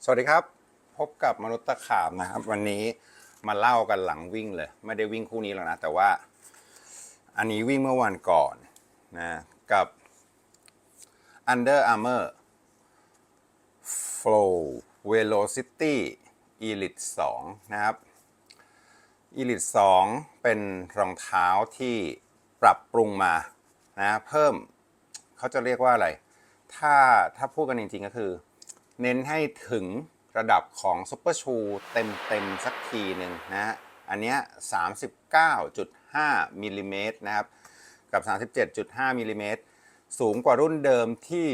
สวัสดีครับพบกับมนุษย์ตะขาบนะครับวันนี้มาเล่ากันหลังวิ่งเลยไม่ได้วิ่งคู่นี้หรอกนะแต่ว่าอันนี้วิ่งเมื่อวันก่อนนะกับ Under Armour Flow Velocity Elite 2นะครับ Elite 2เป็นรองเท้าที่ปรับปรุงมานะเพิ่มเขาจะเรียกว่าอะไรถ้าพูดกันจริงๆก็คือเน้นให้ถึงระดับของซุปเปอร์ชูเต็มสักทีหนึ่งนะอันเนี้ย 39.5 มิลลิเมตรนะครับกับ 37.5 มิลลิเมตรสูงกว่ารุ่นเดิมที่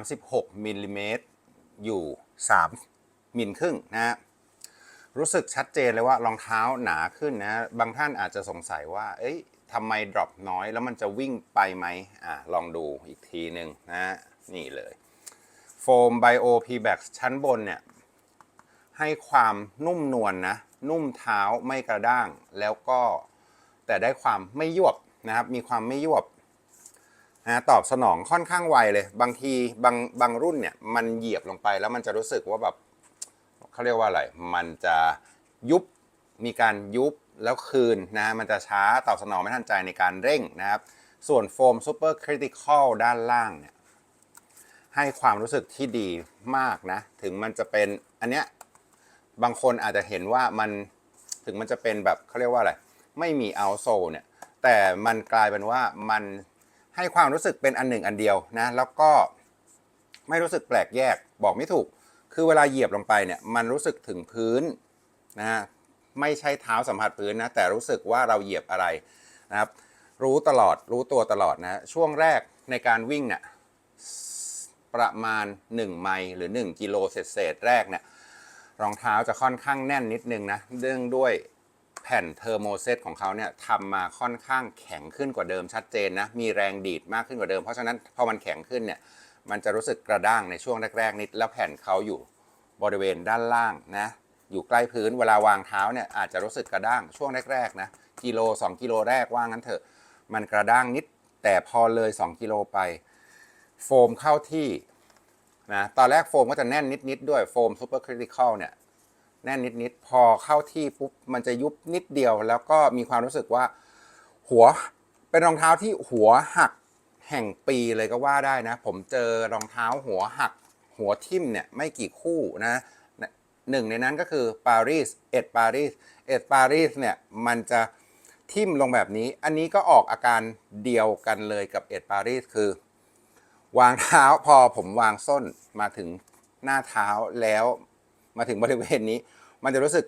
36 มิลลิเมตรอยู่ 3 มิลครึ่งนะฮะรู้สึกชัดเจนเลยว่ารองเท้าหนาขึ้นนะบางท่านอาจจะสงสัยว่าเอ้ยทำไมดรอปน้อยแล้วมันจะวิ่งไปไหมลองดูอีกทีหนึ่งนะนี่เลยโฟมไบโอพีแบ็กชั้นบนเนี่ยให้ความนุ่มนวลนะนุ่มเท้าไม่กระด้างแล้วก็แต่ได้ความไม่ยวบนะครับมีความไม่ยวบนะตอบสนองค่อนข้างไวเลยบางทีบางรุ่นเนี่ยมันเหยียบลงไปแล้วมันจะรู้สึกว่าแบบเขาเรียกว่าอะไรมันจะยุบมีการยุบแล้วคืนนะมันจะช้าตอบสนองไม่ทันใจในการเร่งนะครับส่วนโฟมซูเปอร์คริติคอลด้านล่างเนี่ยให้ความรู้สึกที่ดีมากนะถึงมันจะเป็นอันเนี้ยบางคนอาจจะเห็นว่ามันถึงมันจะเป็นแบบเขาเรียกว่าอะไรไม่มีเอาโซเนี่ยแต่มันกลายเป็นว่ามันให้ความรู้สึกเป็นอันหนึ่งอันเดียวนะแล้วก็ไม่รู้สึกแปลกแยกบอกไม่ถูกคือเวลาเหยียบลงไปเนี่ยมันรู้สึกถึงพื้นนะไม่ใช่เท้าสัมผัสพื้นนะแต่รู้สึกว่าเราเหยียบอะไรนะครับรู้ตัวตลอดนะช่วงแรกในการวิ่งเนี่ยประมาณ1ไมล์หรือ1กิโลเศษแรกเนี่ยรองเท้าจะค่อนข้างแน่นนิดนึงนะเนื่องด้วยแผ่นเทอร์โมเซตของเขาเนี่ยทำมาค่อนข้างแข็งขึ้นกว่าเดิมชัดเจนนะมีแรงดีดมากขึ้นกว่าเดิมเพราะฉะนั้นพอมันแข็งขึ้นเนี่ยมันจะรู้สึกกระด้างในช่วงแรกๆนิดแล้วแผ่นเขาอยู่บริเวณด้านล่างนะอยู่ใกล้พื้นเวลาวางเท้าเนี่ยอาจจะรู้สึกกระด้างช่วงแรกๆนะกิโล2กิโลแรกว่างั้นเถอะมันกระด้างนิดแต่พอเลย2กิโลไปโฟมเข้าที่นะตอนแรกโฟมก็จะแน่นนิดด้วยโฟมซูเปอร์คริติคอลเนี่ยแน่นนิดพอเข้าที่ปุ๊บมันจะยุบนิดเดียวแล้วก็มีความรู้สึกว่าหัวเป็นรองเท้าที่หัวหักแห่งปีเลยก็ว่าได้นะผมเจอรองเท้าหัวหักหัวทิ่มเนี่ยไม่กี่คู่นะหนึ่งในนั้นก็คือปารีสเอ็ดปารีสเนี่ยมันจะทิ่มลงแบบนี้อันนี้ก็ออกอาการเดียวกันเลยกับเอ็ดปารีสคือวางเท้าพอผมวางส้นมาถึงหน้าเท้าแล้วมาถึงบริเวณนี้มันจะรู้สึก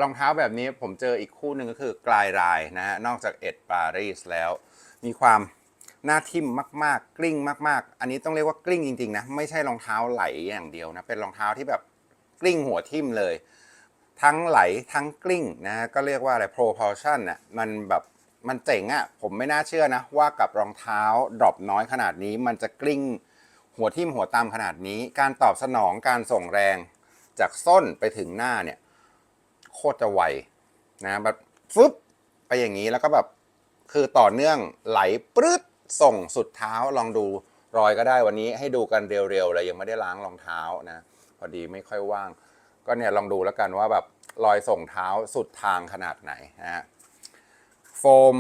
รองเท้าแบบนี้ผมเจออีกคู่หนึ่งก็คือกลายรายนะฮะนอกจากเอ็ดปารีสแล้วมีความหน้าทิ่มมากๆกลิ้งมากๆอันนี้ต้องเรียกว่ากลิ้งจริงๆนะไม่ใช่รองเท้าไหลอย่างเดียวนะเป็นรองเท้าที่แบบกลิ้งหัวทิ่มเลยทั้งไหลทั้งกลิ้งนะก็เรียกว่าอะไร propulsion น่ะมันแบบมันเจ๋งอะผมไม่น่าเชื่อนะว่ากับรองเท้าดรอปน้อยขนาดนี้มันจะกลิ้งหัวทิ่มหัวตามขนาดนี้การตอบสนองการส่งแรงจากส้นไปถึงหน้าเนี่ยโคตรจะไวนะแบบฟึบไปอย่างนี้แล้วก็แบบคือต่อเนื่องไหลปรื๊ดส่งสุดเท้าลองดูรอยก็ได้วันนี้ให้ดูกันเร็วๆเลยยังไม่ได้ล้างรองเท้านะพอดีไม่ค่อยว่างก็เนี่ยลองดูแล้วกันว่าแบบรอยส่งเท้าสุดทางขนาดไหนนะฮะโฟม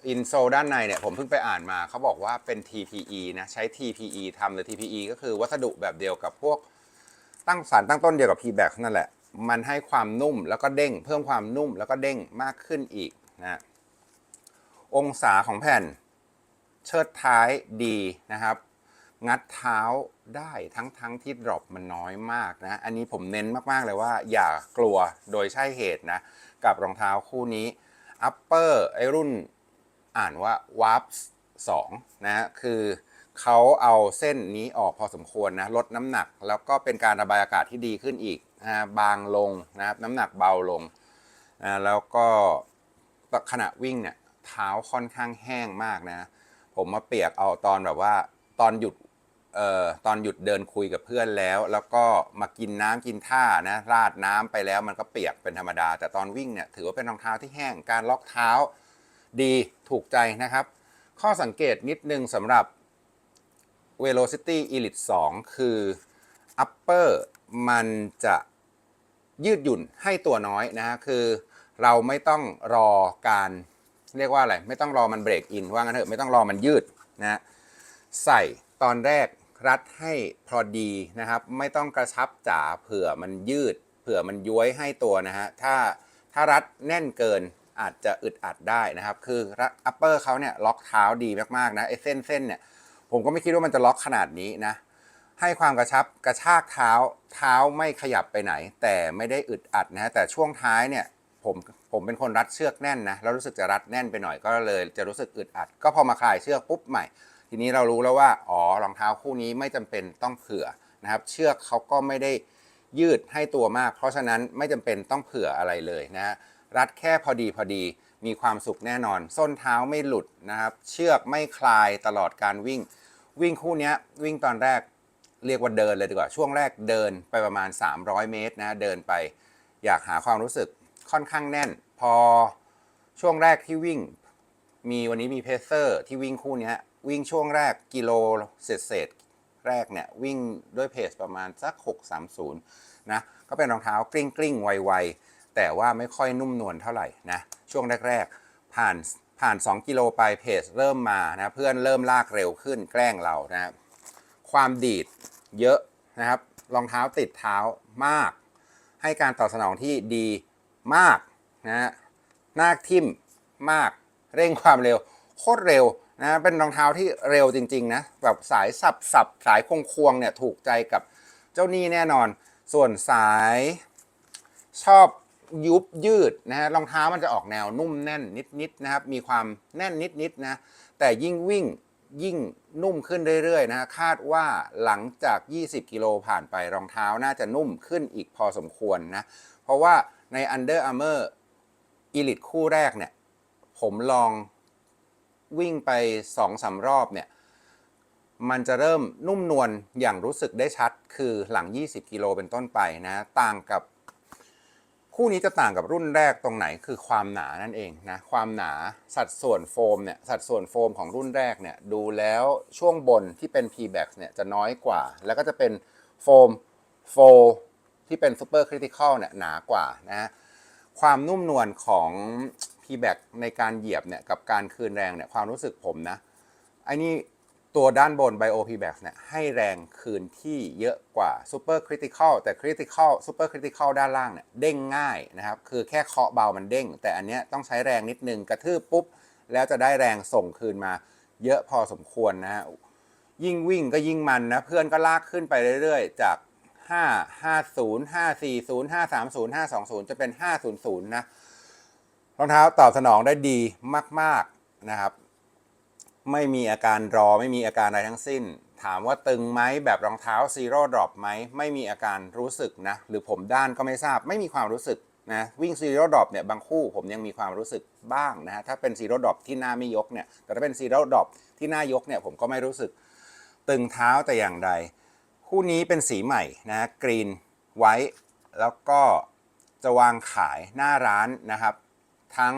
อินโซด้านในเนี่ยผมเพิ่งไปอ่านมาเขาบอกว่าเป็น TPE นะใช้ TPE ทำเลย TPE ก็คือวัสดุแบบเดียวกับพวกตั้งสารตั้งต้นเดียวกับ P-Back นั่นแหละมันให้ความนุ่มแล้วก็เด้งเพิ่มความนุ่มแล้วก็เด้งมากขึ้นอีกนะองศาของแผ่นเชิดท้ายดีนะครับงัดเท้าได้ทั้งที่ดรอปมันน้อยมากนะอันนี้ผมเน้นมากๆเลยว่าอย่ากลัวโดยใช่เหตุนะกับรองเท้าคู่นี้ Upper ไอรุ่นอ่านว่า Warps 2นะคือเขาเอาเส้นนี้ออกพอสมควรนะลดน้ำหนักแล้วก็เป็นการระบายอากาศที่ดีขึ้นอีกนะบางลงนะครับน้ำหนักเบาลงนะแล้วก็ขณะวิ่งเนี่ยเท้าค่อนข้างแห้งมากนะผมมาเปียกเอาตอนแบบว่าตอนหยุดตอนหยุดเดินคุยกับเพื่อนแล้วก็มากินน้ำกินท่านะราดน้ำไปแล้วมันก็เปียกเป็นธรรมดาแต่ตอนวิ่งเนี่ยถือว่าเป็นรองเท้าที่แห้งการล็อกเท้าดีถูกใจนะครับข้อสังเกตนิดนึงสำหรับ Velocity Elite 2 คือ upper มันจะยืดหยุ่นให้ตัวน้อยนะฮะคือเราไม่ต้องรอการเรียกว่าอะไรไม่ต้องรอมันเบรกอินว่างั้นเถอะไม่ต้องรอมันยืดนะใส่ตอนแรกรัดให้พอดีนะครับไม่ต้องกระชับจ๋าเผื่อมันยืดเผื่อมันย้วยให้ตัวนะฮะถ้ารัดแน่นเกินอาจจะอึดอัดได้นะครับคืออัปเปอร์เขาเนี่ยล็อกเท้าดีมากๆนะไอ้เส้นเนี่ยผมก็ไม่คิดว่ามันจะล็อกขนาดนี้นะให้ความกระชับกระชากเท้าไม่ขยับไปไหนแต่ไม่ได้อึดอัดนะแต่ช่วงท้ายเนี่ยผมเป็นคนรัดเชือกแน่นนะแล้วรู้สึกจะรัดแน่นไปหน่อยก็เลยจะรู้สึกอึดอัดก็พอมาคลายเชือกปุ๊บใหม่ทีนี้เรารู้แล้วว่าอ๋อรองเท้าคู่นี้ไม่จำเป็นต้องเผื่อนะครับเชือกเขาก็ไม่ได้ยืดให้ตัวมากเพราะฉะนั้นไม่จำเป็นต้องเผื่ออะไรเลยนะรัดแค่พอดีมีความสุขแน่นอนส้นเท้าไม่หลุดนะครับเชือกไม่คลายตลอดการวิ่งคู่นี้วิ่งตอนแรกเรียกว่าเดินเลยดีกว่าช่วงแรกเดินไปประมาณ300 เมตรนะเดินไปอยากหาความรู้สึกค่อนข้างแน่นพอช่วงแรกที่วิ่งวันนี้มีเพเซอร์ที่วิ่งคู่นี้วิ่งช่วงแรกกิโลเศษแรกเนี่ยวิ่งด้วยเพจประมาณสัก6:30นะก็เป็นรองเท้ากลิ้งไวๆแต่ว่าไม่ค่อยนุ่มนวลเท่าไหร่นะช่วงแรกๆผ่าน2กิโลไปเพจเริ่มมานะเพื่อนเริ่มลากเร็วขึ้นแกล้งเรานะความดีดเยอะนะครับรองเท้าติดเท้ามากให้การตอบสนองที่ดีมากนะหน้าทิ่มมากเร่งความเร็วโคตรเร็วนะเป็นรองเท้าที่เร็วจริงๆนะแบบสายสับสายควงเนี่ยถูกใจกับเจ้านี่แน่นอนส่วนสายชอบยุบยืดนะฮะรองเท้ามันจะออกแนวนุ่มแน่นนิดๆนะครับมีความแน่นนิดๆนะแต่ยิ่งวิ่งยิ่งนุ่มขึ้นเรื่อยๆนะคาดว่าหลังจาก20 กิโลผ่านไปรองเท้าน่าจะนุ่มขึ้นอีกพอสมควรนะเพราะว่าใน Under Armour Elite คู่แรกเนี่ยผมลองวิ่งไป 2-3 รอบเนี่ยมันจะเริ่มนุ่มนวลอย่างรู้สึกได้ชัดคือหลัง20 กิโลเป็นต้นไปนะต่างกับคู่นี้จะต่างกับรุ่นแรกตรงไหนคือความหนานั่นเองนะความหนาสัดส่วนโฟมเนี่ยสัดส่วนโฟมของรุ่นแรกเนี่ยดูแล้วช่วงบนที่เป็น P-Bax เนี่ยจะน้อยกว่าแล้วก็จะเป็นโฟมที่เป็น Super Critical เนี่ยหนากว่านะความนุ่มนวลของ P-Bax ในการเหยียบเนี่ยกับการคืนแรงเนี่ยความรู้สึกผมนะไอ้นี่ตัวด้านบน Bio P-Bax เนี่ยให้แรงคืนที่เยอะกว่า Super Critical แต่ Super Critical ด้านล่างเนี่ยเด้งง่ายนะครับคือแค่เคาะเบามันเด้งแต่อันเนี้ยต้องใช้แรงนิดนึงกระทืบปุ๊บแล้วจะได้แรงส่งคืนมาเยอะพอสมควรนะฮะยิ่งวิ่งก็ยิ่งมันนะเพื่อนก็ลากขึ้นไปเรื่อยๆจาก550 540 530 520จะเป็น500นะรองเท้าตอบสนองได้ดีมากๆนะครับไม่มีอาการรอไม่มีอาการอะไรทั้งสิ้นถามว่าตึงไหมแบบรองเท้าซีโร่ดรอปไหมไม่มีอาการรู้สึกนะหรือผมด้านก็ไม่ทราบไม่มีความรู้สึกนะวิ่งซีโร่ดรอปเนี่ยบางคู่ผมยังมีความรู้สึกบ้างนะฮะถ้าเป็นซีโร่ดรอปที่หน้าไม่ยกเนี่ยแต่ถ้าเป็นซีโร่ดรอปที่หน้ายกเนี่ยผมก็ไม่รู้สึกตึงเท้าแต่อย่างใดคู่นี้เป็นสีใหม่นะกรีนไวท์แล้วก็จะวางขายหน้าร้านนะครับทั้ง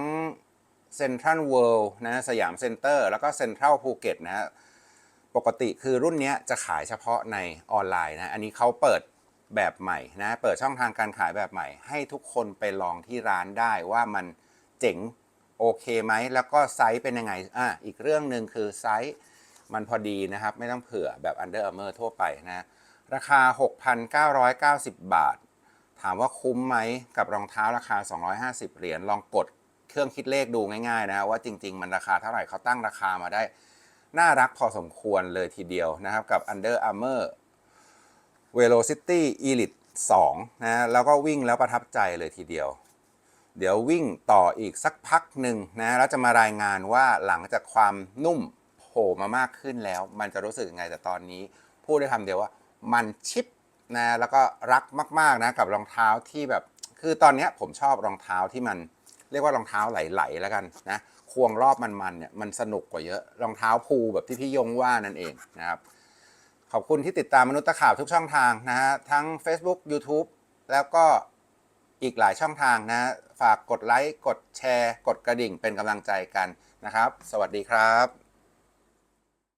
เซ็นทรัลเวิลด์นะสยามเซ็นเตอร์แล้วก็เซ็นทรัลภูเก็ตนะฮะปกติคือรุ่นนี้จะขายเฉพาะในออนไลน์นะอันนี้เขาเปิดแบบใหม่นะเปิดช่องทางการขายแบบใหม่ให้ทุกคนไปลองที่ร้านได้ว่ามันเจ๋งโอเคไหมแล้วก็ไซส์เป็นยังไงอีกเรื่องหนึ่งคือไซส์มันพอดีนะครับไม่ต้องเผื่อแบบ Under Armour ทั่วไปนะราคา 6,990 บาทถามว่าคุ้มไหมกับรองเท้าราคา250 เหรียญลองกดเครื่องคิดเลขดูง่ายๆนะว่าจริงๆมันราคาเท่าไหร่เขาตั้งราคามาได้น่ารักพอสมควรเลยทีเดียวนะครับกับ Under Armour Velocity Elite 2นะแล้วก็วิ่งแล้วประทับใจเลยทีเดียวเดี๋ยววิ่งต่ออีกสักพักหนึ่งนะแล้วจะมารายงานว่าหลังจากความนุ่มโผล่มามากขึ้นแล้วมันจะรู้สึกยังไงแต่ตอนนี้พูดได้คำเดียวว่ามันชิปนะแล้วก็รักมากๆนะกับรองเท้าที่แบบคือตอนนี้ผมชอบรองเท้าที่มันเรียกว่ารองเท้าไหลๆแล้วกันนะควงรอบมันเนี่ยมันสนุกกว่าเยอะรองเท้าพูแบบที่พี่ยงว่านั่นเองนะครับขอบคุณที่ติดตามมนุษย์ตะข่าวทุกช่องทางนะฮะทั้ง Facebook YouTube แล้วก็อีกหลายช่องทางนะฝากกดไลค์กดแชร์กดกระดิ่งเป็นกำลังใจกันนะครับสวัสดีครับ